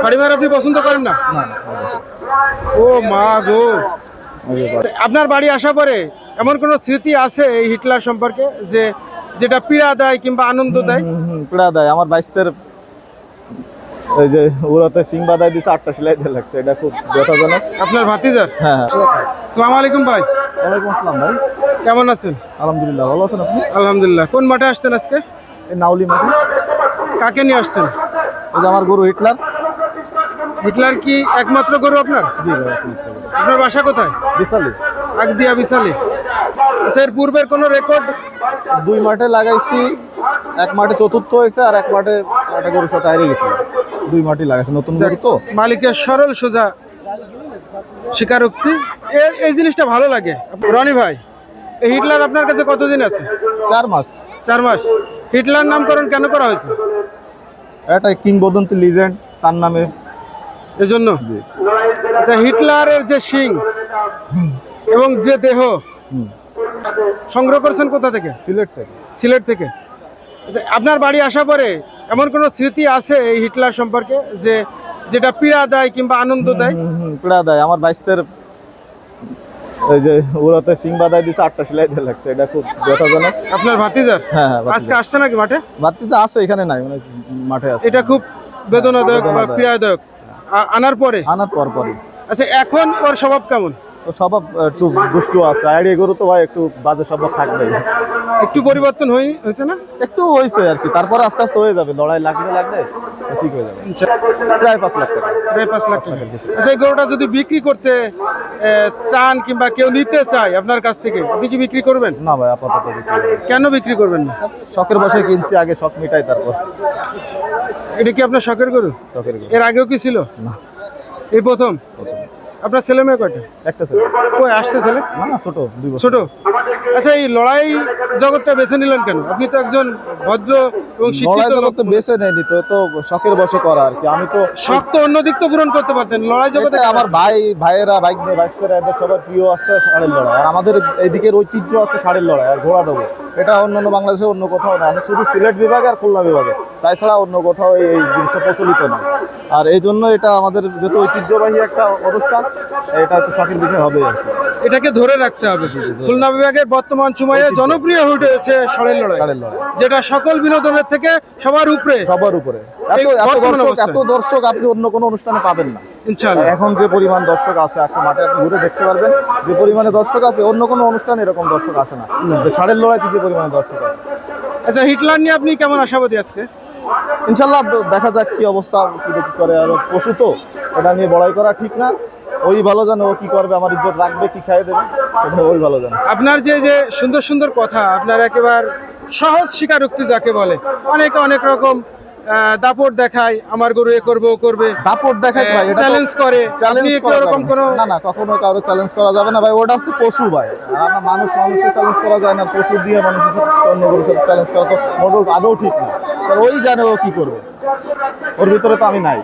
বাড়ি ভাড়া আপনি পছন্দ করেন না? ও মা গো, আপনার বাড়ি আসা পরে এমন কোন স্মৃতি আছে এই হিটলার সম্পর্কে যে যেটা পীড়া দেয় কিংবা আনন্দ দেয়? পীড়া দেয়। আমার বাইস্তের ওই যে উড়াতে সিং বাদায় দিছে 8টা সেলাই দিয়ে লাগছে, এটা খুব ব্যথাজনক। আপনার ভাতিজার? হ্যাঁ হ্যাঁ। আসসালামু আলাইকুম ভাই। ওয়ালাইকুম আসসালাম ভাই। কেমন আছেন? আলহামদুলিল্লাহ, ভালো আছেন আপনি? আলহামদুলিল্লাহ। কোন মাঠে আসছেন আজকে? এই নাউলি মাটি। কাকে নিয়ে আসছেন? এই যে আমার গরু হিটলার। হিটলার কি একমাত্র গরু আপনার? জি ভাই, একমাত্র গরু। আপনার বাসা কোথায়? বিশালি। আগদিয়া বিশালি। আচ্ছা, এর পূর্বের কোনো রেকর্ড? 2 মাঠে লাগাইছি, এক মাঠে চতুর্থ হয়েছে আর এক মাঠে একটা গরুর সাথে হারিয়ে গেছিল। 2 মাঠে লাগাইছে, নতুন গরু তো। মালিকের সরল সোজা স্বীকারোক্তি, এই জিনিসটা ভালো লাগে। রনি ভাই, এই হিটলার আপনার কাছে কতদিন আছে? 4 মাস। 4 মাস। হিটলার নামকরণ কেন করা হয়েছে? এটা কিংবদন্তি লিজেন্ড, তার নামে। এজন্য? জি। আচ্ছা, হিটলারের যে শিং এবং যে দেহ সংগ্রহ করেছেন কোথা থেকে? সিলেট থেকে। সিলেট থেকে। আচ্ছা, আপনার বাড়ি আসা পরে এমন কোনো স্মৃতি আছে এই হিটলার সম্পর্কে যে যেটা পীড়া দেয় কিংবা আনন্দ দেয়? পীড়া দেয়। আমার বাইস্তের ওই যে উড়াতে সিং বাদায় দিছে 8টা সেলাই দিয়ে লাগছে, এটা খুব ব্যথাজনক। আপনার ভাতিজার? হ্যাঁ হ্যাঁ। আজকে আসছে নাকি মাঠে? বাতিতে আছে, এখানে নাই, মানে মাঠে আছে। এটা খুব বেদনাদায়ক বা পীড়াদায়ক। আনার পরে? আনার পরই। আচ্ছা, এখন ওর স্বভাব কেমন? তো স্বভাব একটু দুষ্টু আছে, আইডিয়া গরু তো ভাই, একটু বাজে স্বভাব থাকবে। একটু পরিবর্তন হয়েছে না? একটু হয়েছে আর কি, তারপরে আস্তে আস্তে হয়ে যাবে, লড়াই লাগতে ঠিক হয়ে যাবে। প্রায় 5 লাখ টাকা। প্রায় 5 লাখ টাকা। আচ্ছা, এই গরুটা যদি বিক্রি করতে চান কিংবা কেউ নিতে চায় আপনার কাছ থেকে, আপনি কি বিক্রি করবেন? না ভাই, আপাতত বিক্রি করব না। কেন বিক্রি করবেন না? শখের বসে কিনছি, আগে শখ মিটাই তারপর। এটা কি আপনার শখের গরু? শখের গরু। এর আগেও কি ছিল? না। এই প্রথম? আপনার ছেলে মেয়ে কয়টা? একটা ছেলে। কই আসছে ছেলে? না না, ছোট, 2 বছর। ছোট। আচ্ছা, এই লড়াই জগৎটা বেছে নিলেন কেন? আপনি তো একজন ভদ্র এবং লড়াই শিক্ষিত লোক। জগতে বেছে নেয়নি তো, তো শখের বসে করা আর কি। আমি তো শখ তো অন্য দিক তো পূরণ করতে পারতেন, লড়াই জগতে এটা আমার ভাইয়েরা, বাইক নিয়ে বাইস্তেরা, এদের সবার প্রিয় আছে ষাঁড়ের লড়াই। আর আমাদের এইদিকের ঐতিহ্য আছে ষাঁড়ের লড়াই আর ঘোড়া দেবো। এটা অন্যান্য বাংলাদেশে অন্য কোথাও না, আছে শুধু সিলেট বিভাগে আর খুলনা বিভাগে। তাছাড়া অন্য কোথাও এই জিনিসটা প্রচলিত না। আর এই জন্য এটা আমাদের যেহেতু ঐতিহ্যবাহী একটা অনুষ্ঠান, এটা একটু শখের বিষয় হবে আর কি। এটাকে ধরে রাখতে হবে। খুলনা বিভাগের বর্তমান সময়ে জনপ্রিয় হয়ে উঠেছে ষাঁড়ের লড়াই, যেটা সকল বিনোদনের থেকে সবার উপরে। এত দর্শক আপনি অন্য কোনো অনুষ্ঠানে পাবেন না ইনশাআল্লাহ। এখন যে পরিমাণ দর্শক আছে, মাঠে আপনি ঘুরে দেখতে পারবেন যে পরিমাণে দর্শক আছে, অন্য কোনো অনুষ্ঠানে এরকম দর্শক আসে না, যে ষাঁড়ের লড়াইতে যে পরিমাণে দর্শক আছে। আচ্ছা, হিটলার নিয়ে আপনি কেমন আশাবাদী আজকে? ইনশাল্লাহ দেখা যাক কি অবস্থা, কি করে। আর পশু তো, এটা নিয়ে বড়াই করা ঠিক না। ওই ভালো জানে ও কি করবে, আমার ইজ্জত রাখবে কি খাইয়ে দেবে, ওই ভালো জানে। আপনার যে যে সুন্দর সুন্দর কথা, আপনার একেবারে সহজ স্বীকারোক্তি যাকে বলে, অনেকে অনেক রকম দাপট দেখায়, আমার গরু এ করবে ও করবে, দাপট দেখায় ভাই, এটা চ্যালেঞ্জ করে। চ্যালেঞ্জ করা এরকম কোনো না, কখনো কারো চ্যালেঞ্জ করা যাবে না ভাই। ওটা হচ্ছে পশু ভাই, আর আমরা মানুষকে চ্যালেঞ্জ করা যায় না। পশু দিয়ে মানুষের সাথে, অন্য গরুর সাথে চ্যালেঞ্জ করা তো মোটেও আদৌ ঠিক না। কারণ ওই জানে ও কি করবে, ওর ভিতরে তো আমি নাই।